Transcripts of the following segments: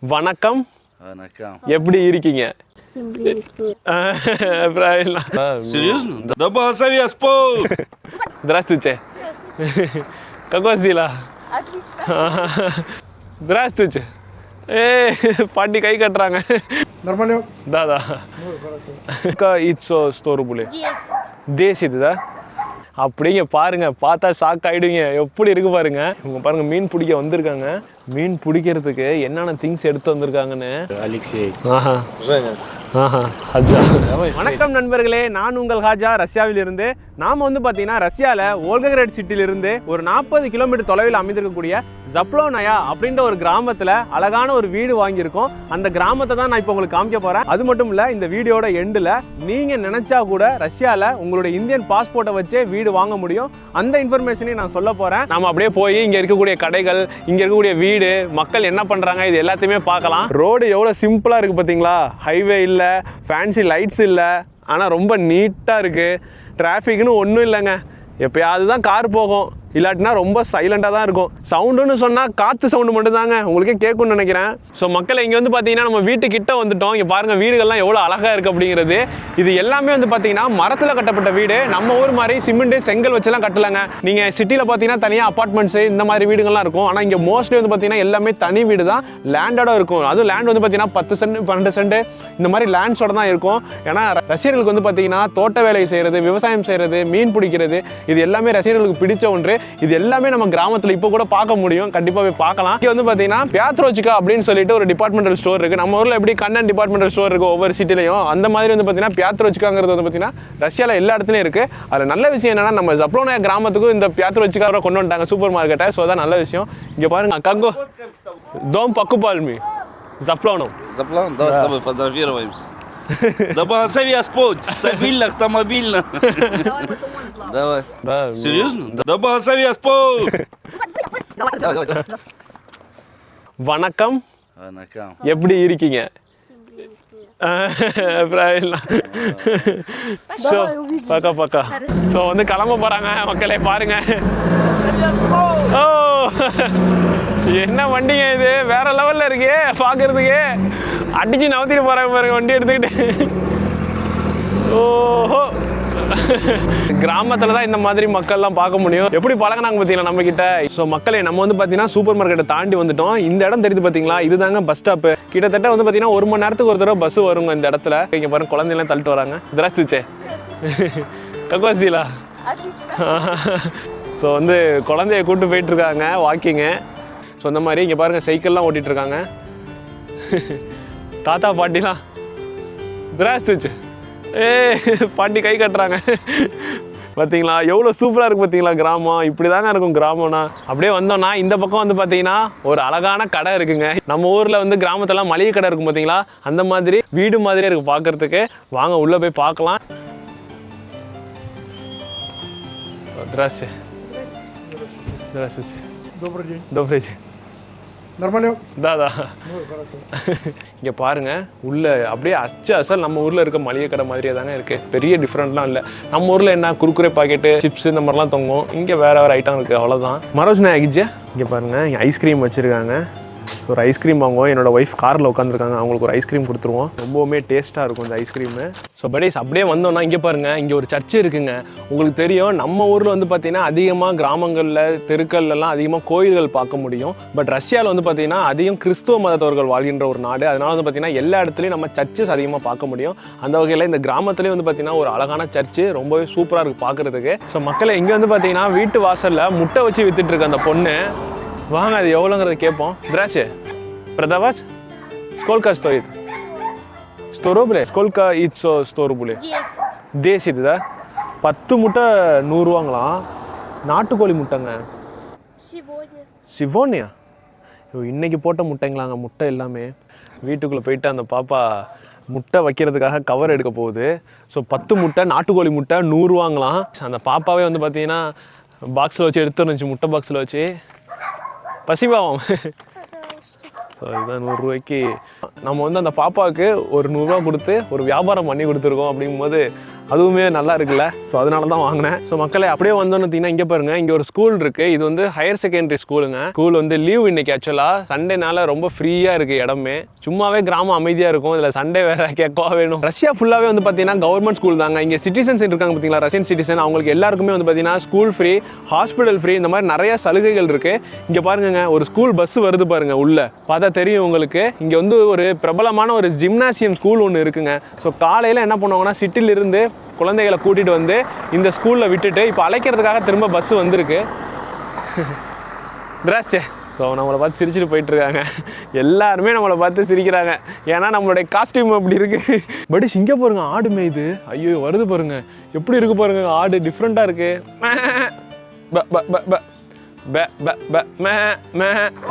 வணக்கம். வணக்கம். எப்படி இருக்கீங்க? Правильно. Серьезно? Да Богослови Господь! Здравствуйте. Как у вас дела? Отлично. Здравствуйте. பாட்டி கை கட்டுறாங்க. Нормально? Да, да. It's 100 рублей. 10, да? அப்படிங்க பாருங்க, பார்த்தா ஷாக் ஆயிடுவீங்க. எப்படி இருக்கு பாருங்க. இவங்க பாருங்க மீன் பிடிக்க வந்திருக்காங்க. மீன் பிடிக்கிறதுக்கு என்னென்ன திங்ஸ் எடுத்து வந்திருக்காங்கன்னு. Алексей. ஆஹா. Женя. ஹாஜா. வணக்கம் நண்பர்களே, நான் உங்கள் ஹாஜா ரஷ்யாவில் இருந்து. நாம வந்து பார்த்தீங்கன்னா ரஷ்யாவில் வோல்கோகிராட் சிட்டிலிருந்து ஒரு 40 கிலோமீட்டர் தொலைவில் அமைந்திருக்கக்கூடிய ஜப்ளோனயா அப்படின்ற ஒரு கிராமத்தில் அழகான ஒரு வீடு வாங்கியிருக்கோம். அந்த கிராமத்தை தான் நான் இப்போ உங்களுக்கு காமிக்க போகிறேன். அது மட்டும் இல்லை, இந்த வீடியோட எண்டில் நீங்கள் நினச்சா கூட ரஷ்யாவில் உங்களுடைய இந்தியன் பாஸ்போர்ட்டை வச்சே வீடு வாங்க முடியும். அந்த இன்ஃபர்மேஷனையும் நான் சொல்ல போகிறேன். நம்ம அப்படியே போய் இங்கே இருக்கக்கூடிய கடைகள், இங்கே இருக்கக்கூடிய வீடு, மக்கள் என்ன பண்ணுறாங்க, இது எல்லாத்தையுமே பார்க்கலாம். ரோடு எவ்வளோ சிம்பிளாக இருக்குது பார்த்தீங்களா? ஹைவே இல்லை, ஃபேன்சி லைட்ஸ் இல்லை, ஆனால் ரொம்ப நீட்டாக இருக்குது. டிராஃபிக்னு ஒன்றும் இல்லைங்க. எப்போயாவது தான் கார் போகும், இல்லாட்டினா ரொம்ப சைலண்டாக தான் இருக்கும். சவுண்டுன்னு சொன்னால் காற்று சவுண்டு மட்டும் தாங்க உங்களுக்கே கேட்கும்னு நினைக்கிறேன். ஸோ மக்களை இங்கே வந்து பார்த்தீங்கன்னா நம்ம வீட்டுக்கிட்ட வந்துட்டோம். இங்கே பாருங்கள் வீடுகள்லாம் எவ்வளோ அழகாக இருக்குது அப்படிங்கிறது. இது எல்லாமே வந்து பார்த்தீங்கன்னா மரத்தில் கட்டப்பட்ட வீடு. நம்ம ஊர் மாதிரி சிமெண்ட் செங்கல் வச்செல்லாம் கட்டலைங்க. நீங்கள் சிட்டியில் பார்த்தீங்கன்னா தனியாக அப்பார்ட்மெண்ட்ஸு இந்த மாதிரி வீடுகள்லாம் இருக்கும். ஆனால் இங்கே மோஸ்ட்லி வந்து பார்த்தீங்கன்னா எல்லாமே தனி வீடு தான், லேண்டோட இருக்கும். அதுவும் லேண்ட் வந்து பார்த்தீங்கன்னா 10 சென்ட் 12 சென்ட் இந்த மாதிரி லேண்ட்ஸோட தான் இருக்கும். ஏன்னா ரசிகர்களுக்கு வந்து பார்த்தீங்கன்னா தோட்ட வேலை செய்கிறது, விவசாயம் செய்கிறது, மீன் பிடிக்கிறது, இது எல்லாமே ரசிகர்களுக்கு பிடிச்ச ஒன்று. இது எல்லாமே நம்ம கிராமத்தில் இப்போ கூட பார்க்க முடியும். கண்டிப்பாக போய் பார்க்கலாம். இங்கே வந்து பார்த்தீங்கன்னா பியாத்ரோச்சிகா அப்படின்னு சொல்லிட்டு ஒரு டிபார்ட்மெண்டல் ஸ்டோர் இருக்குது. நம்ம ஊரில் எப்படி கண்ணன் டிபார்ட்மெண்டல் ஸ்டோர் இருக்குது ஒவ்வொரு சிட்டிலையும், அந்த மாதிரி வந்து பார்த்தீங்கன்னா பியாத்ரோச்சிகாங்கிறது வந்து பார்த்தீங்கன்னா ரஷ்யாவில் எல்லா இடத்துலையும் இருக்குது. அதில் நல்ல விஷயம் என்னன்னா, நம்ம ஜப்ளோனயா கிராமத்துக்கும் இந்த பியாத்ரோச்சிகாவை கொண்டு வந்துட்டாங்க சூப்பர் மார்க்கெட்டை. ஸோ அதான் நல்ல விஷயம். இங்கே பாருங்க, கங்கோ дом покупальный. Заплоном. Заплан? Давай с тобой фотографируемся. Да Богослови Господь! Стабильно, автомобильно. Давай. Да. Серьезно? Да Богослови Господь! வணக்கம். வணக்கம். எப்படி இருக்கீங்க? Правильно. Пока, пока. ஸோ வந்து கிளம்ப போகிறாங்க மக்களே, பாருங்க. ஓ, என்ன வண்டிங்க இது, வேற லெவலில் இருக்கே பார்க்கறதுக்கு. அடிச்சு நவத்திட்டு போகிறாங்க பாருங்க வண்டி எடுத்துக்கிட்டு. ஓஹோ, கிராமத்தில் தான் இந்த மாதிரி மக்கள்லாம் பார்க்க முடியும். எப்படி பழகினாங்க பார்த்தீங்களா நம்ம கிட்ட. ஸோ மக்களே, நம்ம வந்து பார்த்தீங்கன்னா சூப்பர் மார்க்கெட்டை தாண்டி வந்துட்டோம். இந்த இடம் தெரியுது பார்த்தீங்களா, இதுதாங்க பஸ் ஸ்டாப்பு. கிட்டத்தட்ட வந்து பார்த்தீங்கன்னா 1 மணி நேரத்துக்கு ஒரு தடவை பஸ் வருங்க இந்த இடத்துல. இங்கே பாருங்க, குழந்தைலாம் தள்ளிட்டு வராங்க. Здравствуйте. Как у вас дела? ஸோ வந்து குழந்தைய கூப்பிட்டு போயிட்டு இருக்காங்க வாக்கிங்கு. ஸோ இந்த மாதிரி இங்கே பாருங்கள் சைக்கிள்லாம் ஓட்டிகிட்டு இருக்காங்க தாத்தா பாட்டிலாம். Здравствуйте. பாட்டி கை கட்டுறாங்க. பார்த்தீங்களா எவ்வளோ சூப்பராக இருக்குது பார்த்தீங்களா கிராமம். இப்படி தாங்க இருக்கும் கிராமம்னா. அப்படியே வந்தோம்னா இந்த பக்கம் வந்து பார்த்தீங்கன்னா ஒரு அழகான கடை இருக்குங்க. நம்ம ஊரில் வந்து கிராமத்தெல்லாம் மளிகை கடை இருக்கும் பார்த்தீங்களா, அந்த மாதிரி வீடு மாதிரியே இருக்குது பார்க்குறதுக்கு. வாங்க உள்ளே போய் பார்க்கலாம். Здравствуйте. Здравствуйте. Добрый день. Добрый день. Нормально? Да, да. Ну, хорошо. இங்கே பாருங்க, உள்ள அப்படியே அசல் நம்ம ஊரில் இருக்க மளிகை கடை மாதிரியே தாங்க இருக்குது. பெரிய டிஃப்ரெண்ட்லாம் இல்லை. நம்ம ஊரில் என்ன குறுக்குறே பாக்கெட்டு, சிப்ஸ் இந்த மாதிரிலாம் தொங்கும். இங்கே வேறு வேறு ஐட்டம் இருக்குது, அவ்வளோதான். மரோஸ்னா ஆகிடுச்சு. இங்கே பாருங்கள், ஐஸ்கிரீம் வச்சுருக்காங்க. ஸோ ஒரு ஐஸ்கிரீம் வாங்குவோம். என்னோடய ஒய்ஃப் காரில் உட்காந்துருக்காங்க, அவங்களுக்கு ஒரு ஐஸ்கிரீம் கொடுத்துருவோம். ரொம்பவுமே டேஸ்ட்டாக இருக்கும் இந்த ஐஸ்கிரீமு. ஸோ படேஸ் அப்படியே வந்தோன்னா இங்கே பாருங்கள், இங்கே ஒரு சர்ச்சு இருக்குங்க. உங்களுக்கு தெரியும், நம்ம ஊரில் வந்து பார்த்தீங்கன்னா அதிகமாக கிராமங்களில் தெருக்கள்லாம் அதிகமாக கோயில்கள் பார்க்க முடியும். பட் ரஷ்யாவில் வந்து பார்த்தீங்கன்னா அதிகம் கிறிஸ்துவ மதத்தவர்கள் வாழ்கின்ற ஒரு நாடு. அதனால வந்து பார்த்தீங்கன்னா எல்லா இடத்துலையும் நம்ம சர்ச்சஸ் அதிகமாக பார்க்க முடியும். அந்த வகையில் இந்த கிராமத்துலேயும் வந்து பார்த்தீங்கன்னா ஒரு அழகான சர்ச்சு, ரொம்பவே சூப்பராக இருக்குது பார்க்குறதுக்கு. ஸோ மக்களை இங்கே வந்து பார்த்தீங்கன்னா வீட்டு வாசலில் முட்டை வச்சு வித்துட்டு இருக்கு அந்த பொண்ணு. வாங்க, அது எவ்வளோங்கிறத கேட்போம். Здравствуйте. Продавать? Сколько стоит? 100 рублей? Сколько яйцо 100 рублей? 10, да? 10 முட்டை 100 ரூபாங்களாம். நாட்டுக்கோழி முட்டைங்க. Сегодня? இன்னைக்கு போட்ட முட்டைங்களாங்க, முட்டை எல்லாமே. வீட்டுக்குள்ளே போயிட்டு அந்த பாப்பா முட்டை வைக்கிறதுக்காக கவர் எடுக்க போகுது. ஸோ 10 முட்டை நாட்டுக்கோழி முட்டை 100 ரூபாங்களாம். அந்த பாப்பாவே வந்து பார்த்தீங்கன்னா பாக்ஸில் வச்சு எடுத்து வந்துச்சு, முட்டை பாக்ஸில் வச்சு. பசிபாவம். ஸோ இதுதான் 100 ரூபாய்க்கு நம்ம வந்து அந்த பாப்பாவுக்கு ஒரு 100 ரூபா கொடுத்து ஒரு வியாபாரம் பண்ணி கொடுத்துருக்கோம். அப்படிங்கும்போது அதுவுமே நல்லா இருக்குல்ல. ஸோ அதனால தான் வாங்கினேன். ஸோ மக்களே அப்படியே வந்தோன்னு பார்த்தீங்கன்னா இங்கே பாருங்க, இங்கே ஒரு ஸ்கூல் இருக்கு. இது வந்து ஹையர் செகண்டரி ஸ்கூலுங்க. ஸ்கூல் வந்து லீவ் இன்னைக்கு. ஆக்சுவலாக சண்டேனால ரொம்ப ஃப்ரீயாக இருக்கு இடமே. சும்மாவே கிராமம் அமைதியாக இருக்கும், இதில் சண்டே வேற கேட்கவா வேணும். ரஷ்யா ஃபுல்லாகவே வந்து பார்த்தீங்கன்னா கவர்மெண்ட் ஸ்கூல் தாங்க. இங்கே சிட்டிசன்ஸ் இருக்காங்க பார்த்தீங்களா, ரஷ்யன் சிட்டிசன், அவங்களுக்கு எல்லாருக்குமே வந்து பார்த்தீங்கன்னா ஸ்கூல் ஃப்ரீ, ஹாஸ்பிட்டல் ஃப்ரீ, இந்த மாதிரி நிறைய சலுகைகள் இருக்கு. இங்கே பாருங்க, ஒரு ஸ்கூல் பஸ் வருது பாருங்க, உள்ள பார்த்தா தெரியும் உங்களுக்கு. இங்கே வந்து ஒரு பிரபலமான ஒரு ஜிம்னாசியம் ஸ்கூல் ஒன்று இருக்குங்க. ஸோ காலையில் என்ன பண்ணுவாங்கன்னா சிட்டிலிருந்து குழந்தைகளை கூட்டிகிட்டு வந்து இந்த ஸ்கூலில் விட்டுட்டு இப்போ அழைக்கிறதுக்காக திரும்ப பஸ் வந்திருக்கு. திராட்சை ஸோ நம்மளை பார்த்து சிரிச்சுட்டு போயிட்டுருக்காங்க. எல்லாருமே நம்மளை பார்த்து சிரிக்கிறாங்க, ஏன்னா நம்மளுடைய காஸ்டியூம் அப்படி இருக்குது. பட் இங்கே பாருங்க, ஆடு மேய்து. ஐயோ வருது பாருங்க, எப்படி இருக்கு பாருங்க, ஆடு டிஃப்ரெண்ட்டாக இருக்குது.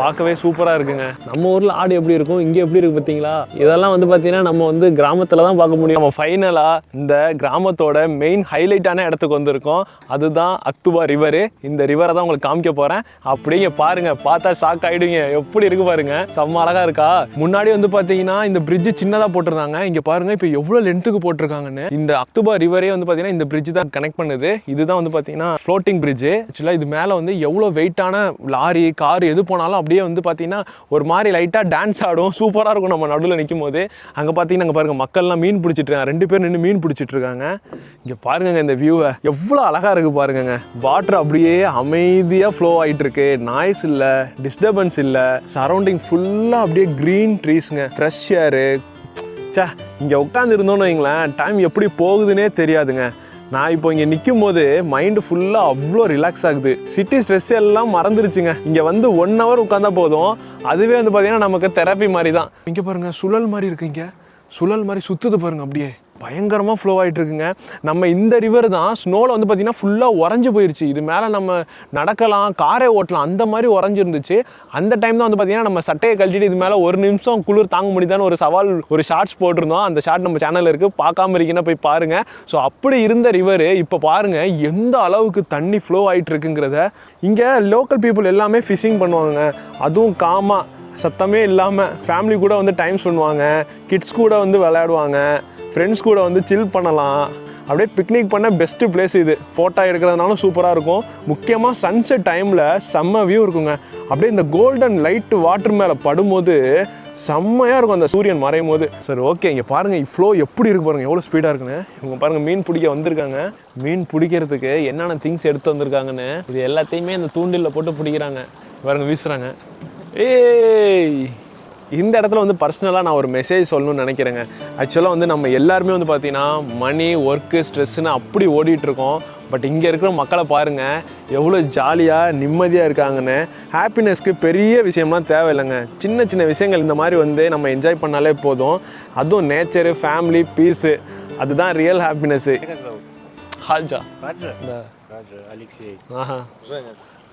பார்க்கவே சூப்பராக இருக்குங்க. நம்ம ஊரில் ஆடு எப்படி இருக்கும், இங்கே எப்படி இருக்குது பார்த்தீங்களா? இதெல்லாம் வந்து பார்த்தீங்கன்னா நம்ம வந்து கிராமத்தில் தான் பார்க்க முடியும். நம்ம ஃபைனலாக இந்த கிராமத்தோட மெயின் ஹைலைட்டான இடத்துக்கு வந்திருக்கோம். அதுதான் அக்துபா ரிவரு. இந்த ரிவரை தான் உங்களுக்கு காமிக்க போகிறேன். அப்படிங்க பாருங்க, பார்த்தா ஷாக் ஆகிடுங்க. எப்படி இருக்கு பாருங்க, செம்ம அழகாக இருக்கா? முன்னாடி வந்து பார்த்தீங்கன்னா இந்த பிரிட்ஜ் சின்னதாக போட்டிருந்தாங்க. இங்கே பாருங்க இப்போ எவ்வளோ லென்த்துக்கு போட்டிருக்காங்கன்னு. இந்த அக்துபா ரிவரே வந்து பார்த்தீங்கன்னா இந்த பிரிட்ஜ் தான் கனெக்ட் பண்ணுது. இதுதான் வந்து பார்த்தீங்கன்னா ஃப்ளோட்டிங் பிரிட்ஜ். ஆக்சுவலாக இது மேலே வந்து எவ்வளோ வெயிட்டான லாரி கார் எது போனாலும் அப்படியே வந்து பார்த்தீங்கன்னா ஒரு மாதிரி லைட்டாக டான்ஸ் ஆடும். சூப்பராக இருக்கும் நம்ம நடுவில் நிற்கும் போது. அங்கே பார்த்தீங்கன்னா அங்கே பாருங்கள், மக்கள்லாம் மீன் பிடிச்சிட்டு இருக்காங்க. 2 பேர் நின்று மீன் பிடிச்சிட்டு இருக்காங்க. இங்கே பாருங்க, இந்த வியூவை எவ்வளோ அழகாக இருக்குது பாருங்க. வாட்டர் அப்படியே அமைதியாக ஃப்ளோ ஆகிட்டு இருக்கு. நாய்ஸ் இல்லை, டிஸ்டர்பன்ஸ் இல்லை. சரௌண்டிங் ஃபுல்லாக அப்படியே க்ரீன் ட்ரீஸுங்க, ஃப்ரெஷ் ஏரு. சே, இங்கே உட்காந்து இருந்தோன்னு வைங்களேன், டைம் எப்படி போகுதுன்னே தெரியாதுங்க. நான் இப்போ இங்கே நிற்கும் போது மைண்டு ஃபுல்லாக அவ்வளோ ரிலாக்ஸ் ஆகுது. சிட்டி ஸ்ட்ரெஸ் எல்லாம் மறந்துருச்சுங்க. இங்கே வந்து 1 hour உட்காந்தா போதும், அதுவே வந்து பார்த்தீங்கன்னா நமக்கு தெரப்பி மாதிரி தான். இங்கே பாருங்கள், சுழல் மாதிரி இருக்கு. இங்கே சுழல் மாதிரி சுற்றுது பாருங்க, அப்படியே பயங்கரமாக ஃப்ளோ ஆகிட்டு இருக்குங்க. நம்ம இந்த ரிவர் தான் ஸ்னோவில் வந்து பார்த்திங்கன்னா ஃபுல்லாக உறைஞ்சி போயிடுச்சு. இது மேலே நம்ம நடக்கலாம், காரை ஓட்டலாம், அந்த மாதிரி உறைஞ்சிருந்துச்சு. அந்த டைம் தான் வந்து பார்த்திங்கன்னா நம்ம சட்டையை கழட்டிட்டு இது மேலே 1 நிமிஷம் குளிர் தாங்க முடியுதான்னு ஒரு சவால், ஒரு ஷார்ட்ஸ் போட்டிருந்தோம். அந்த ஷார்ட் நம்ம சேனலில் இருக்குது, பார்க்காம இருக்கீங்கன்னா போய் பாருங்கள். ஸோ அப்படி இருந்த ரிவர் இப்போ பாருங்கள் எந்த அளவுக்கு தண்ணி ஃப்ளோ ஆகிட்டு இருக்குங்கிறத. இங்கே லோக்கல் பீப்புள் எல்லாமே ஃபிஷிங் பண்ணுவாங்க, அதுவும் காமாக சத்தமே இல்லாமல். ஃபேமிலி கூட வந்து டைம் பண்ணுவாங்க, கிட்ஸ் கூட வந்து விளையாடுவாங்க, ஃப்ரெண்ட்ஸ் கூட வந்து சில் பண்ணலாம். அப்படியே பிக்னிக் பண்ண பெஸ்ட்டு பிளேஸ் இது. ஃபோட்டோ எடுக்கிறதுனாலும் சூப்பராக இருக்கும். முக்கியமாக சன்செட் டைமில் செம்ம வியூ இருக்குங்க. அப்படியே இந்த கோல்டன் லைட்டு வாட்டர் மேலே படும்போது செம்மையாக இருக்கும் அந்த சூரியன் மறையும் போது. சரி ஓகே, இங்கே பாருங்கள் ஃப்ளோ எப்படி இருக்கு பாருங்கள், எவ்வளோ ஸ்பீடாக இருக்குன்னு. இவங்க பாருங்கள் மீன் பிடிக்க வந்திருக்காங்க. மீன் பிடிக்கிறதுக்கு என்னென்ன திங்ஸ் எடுத்து வந்திருக்காங்கன்னு இது எல்லாத்தையுமே இந்த தூண்டிலில் போட்டு பிடிக்கிறாங்க. பாருங்கள் வீசுகிறாங்க. ஏய், இந்த இடத்துல வந்து பர்சனலாக நான் ஒரு மெசேஜ் சொல்லணும்னு நினைக்கிறேங்க. ஆக்சுவலாக வந்து நம்ம எல்லாருமே வந்து பார்த்தீங்கன்னா மணி, ஒர்க்கு, ஸ்ட்ரெஸ்ஸுன்னு அப்படி ஓடிட்டுருக்கோம். பட் இங்கே இருக்கிற மக்களை பாருங்கள் எவ்வளோ ஜாலியாக நிம்மதியாக இருக்காங்கன்னு. ஹாப்பினஸ்க்கு பெரிய விஷயம்லாம் தேவையில்லைங்க. சின்ன சின்ன விஷயங்கள் இந்த மாதிரி வந்து நம்ம என்ஜாய் பண்ணாலே போதும். அதுவும் நேச்சரு, ஃபேமிலி, பீஸு, அதுதான் ரியல் ஹாப்பினஸ்ஸு. ஹாஜா Алексей. ஆஹா Женя.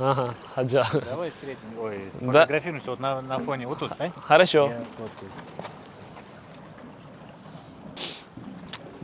ஆஹா ஹாஜா. Давай встретим. Ой, сфотографируемся вот на фоне. Вот тут, стань. ஹரஷோ. Я сфоткаюсь.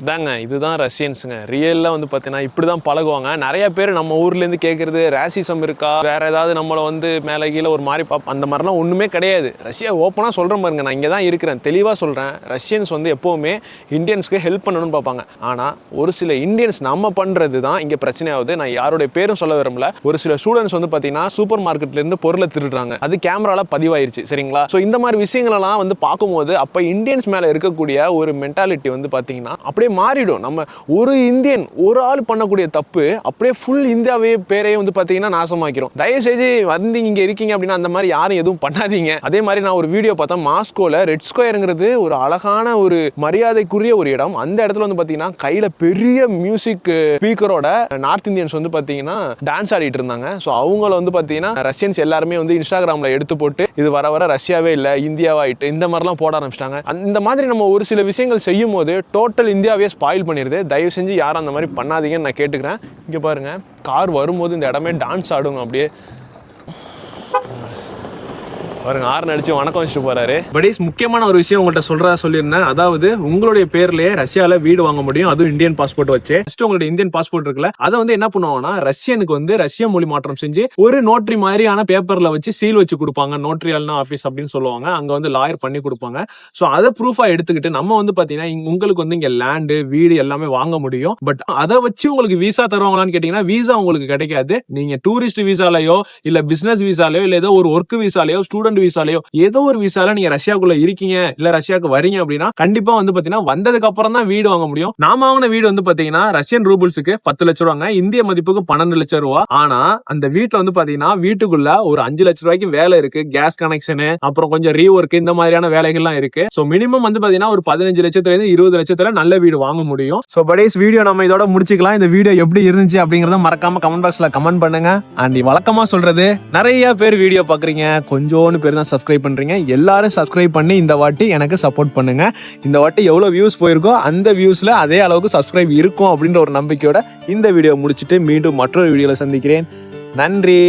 தாங்க இதுதான் ரஷ்யன்ஸுங்க. ரியலாக வந்து பார்த்தீங்கன்னா இப்படி தான் பழகுவாங்க. நிறைய பேர் நம்ம ஊர்லேருந்து கேட்குறது ரேசிசம் இருக்கா, வேறு ஏதாவது நம்மளை வந்து மேலே கீழே ஒரு மாதிரி அந்த மாதிரிலாம் ஒன்றுமே கிடையாது. ரஷ்யா ஓப்பனாக சொல்கிறேன் பாருங்க, நான் இங்கே தான் இருக்கிறேன், தெளிவாக சொல்கிறேன். ரஷ்யன்ஸ் வந்து எப்போவுமே இந்தியன்ஸ்க்கு ஹெல்ப் பண்ணணும்னு பார்ப்பாங்க. ஆனால் ஒரு சில இந்தியன்ஸ் நம்ம பண்ணுறது தான் இங்கே பிரச்சனையாகுது. நான் யாருடைய பேரும் சொல்ல விரும்பல. ஒரு சில ஸ்டூடெண்ட்ஸ் வந்து பார்த்தீங்கன்னா சூப்பர் மார்க்கெட்லேருந்து பொருளை திருடுறாங்க. அது கேமராவில் பதிவாயிருச்சு, சரிங்களா? ஸோ இந்த மாதிரி விஷயங்களெல்லாம் வந்து பார்க்கும்போது அப்போ இந்தியன்ஸ் மேலே இருக்கக்கூடிய ஒரு மென்டாலிட்டி வந்து பார்த்தீங்கன்னா அப்படியே மாறிடும். நம்ம ஒரு இந்தியன் ஒரு ஆள் பண்ணக்கூடிய தப்பு அப்படியே ஃபுல் இந்தியாவே பேரையே வந்து பார்த்தீங்கன்னா நாசமாக்கிறோம். தயவுசெய்து வந்து இங்கே இருக்கீங்க அப்படின்னா அந்த மாதிரி யாரும் எதுவும் பண்ணாதீங்க. அதே மாதிரி நான் ஒரு வீடியோ பார்த்தேன், மாஸ்கோவில் ரெட் ஸ்கொயருங்கிறது ஒரு அழகான ஒரு மரியாதைக்குரிய ஒரு இடம். அந்த இடத்துல வந்து பார்த்தீங்கன்னா கையில் பெரிய மியூசிக் ஸ்பீக்கரோட நார்த் இந்தியன்ஸ் வந்து பார்த்தீங்கன்னா டான்ஸ் ஆடிட்டு இருந்தாங்க. ஸோ அவங்கள வந்து பார்த்தீங்கன்னா ரஷ்யன்ஸ் எல்லாருமே வந்து இன்ஸ்டாகிராமில் எடுத்து போட்டு இது வர வர ரஷ்யாவே இல்லை இந்தியாவாயிட்டு இந்த மாதிரிலாம் போட ஆரம்பிச்சிட்டாங்க. இந்த மாதிரி நம்ம ஒரு சில விஷயங்கள் செய்யும் போது டோட்டல் இந்தியாவே ஸ்பாயில் பண்ணிடுது. தயவு செஞ்சு யாரும் அந்த மாதிரி பண்ணாதீங்கன்னு நான் கேட்டுக்கிறேன். இங்கே பாருங்க, கார் வரும்போது இந்த இடமே டான்ஸ் ஆடுங்க. அப்படியே பாருங்க ஆர்ன் அடிச்சு வணக்கம் வச்சுட்டு போறாரு. பட் முக்கியமான ஒரு விஷயம் உங்கள்கிட்ட சொல்லியிருந்தேன். அதாவது உங்களுடைய பேர்லயே ரஷ்யால வீடு வாங்க முடியும், அதுவும் இந்தியன் பாஸ்போர்ட் வச்சு. ஃபர்ஸ்ட் உங்களுடைய இந்தியன் பாஸ்போர்ட் இருக்குல்ல, அதை வந்து என்ன பண்ணுவாங்கன்னா ரஷ்யனுக்கு வந்து ரஷ்ய மொழி மாற்றம் செஞ்சு ஒரு நோட்டரி மாதிரியான பேப்பர்ல வச்சு சீல் வச்சு கொடுப்பாங்க. நோட்டரியல்னா ஆஃபீஸ் அப்படின்னு சொல்லுவாங்க. அங்க வந்து லாயர் பண்ணி கொடுப்பாங்க. ஸோ அதை ப்ரூஃபா எடுத்துக்கிட்டு நம்ம வந்து பாத்தீங்கன்னா உங்களுக்கு வந்து இங்க லேண்டு வீடு எல்லாமே வாங்க முடியும். பட் அதை வச்சு உங்களுக்கு வீசா தருவாங்களான்னு கேட்டீங்கன்னா வீசா உங்களுக்கு கிடைக்காது. நீங்க டூரிஸ்ட் வீசாலையோ இல்ல பிசினஸ் வீசாலையோ இல்ல ஏதோ ஒரு ஒர்க் வீசாலையோ ஸ்டூடெண்ட் வீசாலையோ ஏதோ ஒரு வீசால நீங்க ரஷ்யாக்குள்ள இருக்கீங்க இல்ல ரஷ்யாவுக்கு வரீங்க அப்படின்னா கண்டிப்பா வந்து பாத்தீங்கன்னா வந்ததுக்கு அப்புறம் தான் வீடு வாங்க முடியும். நாம வாங்கின வீடு வந்து பாத்தீங்கன்னா ரஷ்யன் ரூபிள்ஸுக்கு 10 லட்சம் ரூபாங்க, இந்திய மதிப்புக்கு 12 லட்சம் ரூபாய். ஆனா அந்த வீட்டுல வந்து பாத்தீங்கன்னா வீட்டுக்குள்ள ஒரு 5 லட்சம் ரூபாய்க்கு வேலை இருக்கு, கேஸ் கனெக்ஷன், அப்புறம் கொஞ்சம் ரீஒர்க், இந்த மாதிரியான வேலைகள்லாம் இருக்கு. சோ மினிமம் வந்து பாத்தீங்கன்னா ஒரு 15 லட்சத்துல இருந்து 20 லட்சத்துல நல்ல வீடு வாங்க முடியும். சோ படேஸ் வீடியோ நம்ம இதோட முடிச்சுக்கலாம். இந்த வீடியோ எப்படி இருந்துச்சு அப்படிங்கறத மறக்காம கமெண்ட் பாக்ஸ்ல கமெண்ட் பண்ணுங்க. அண்ட் வழக்கமா சொல்றது, நிறைய பேர் வீடியோ பாக்குறீங்க, கொஞ்சோன்னு பேர் தான் சப்ஸ்கிரைப் பண்றீங்க. எல்லாரும் சப்ஸ்கிரைப் பண்ணி இந்த வாட்டி எனக்கு சப்போர்ட் பண்ணுங்க. இந்த வாட்டி எவ்வளவு வியூஸ் போயிருக்கோ அந்த வியூஸ்ல அதே அளவுக்கு சப்ஸ்கிரைப் இருக்கும் அப்படின்ற ஒரு நம்பிக்கையோட இந்த வீடியோ முடிச்சுட்டு மீண்டும் மற்றொரு வீடியோல சந்திக்கிறேன். நன்றி.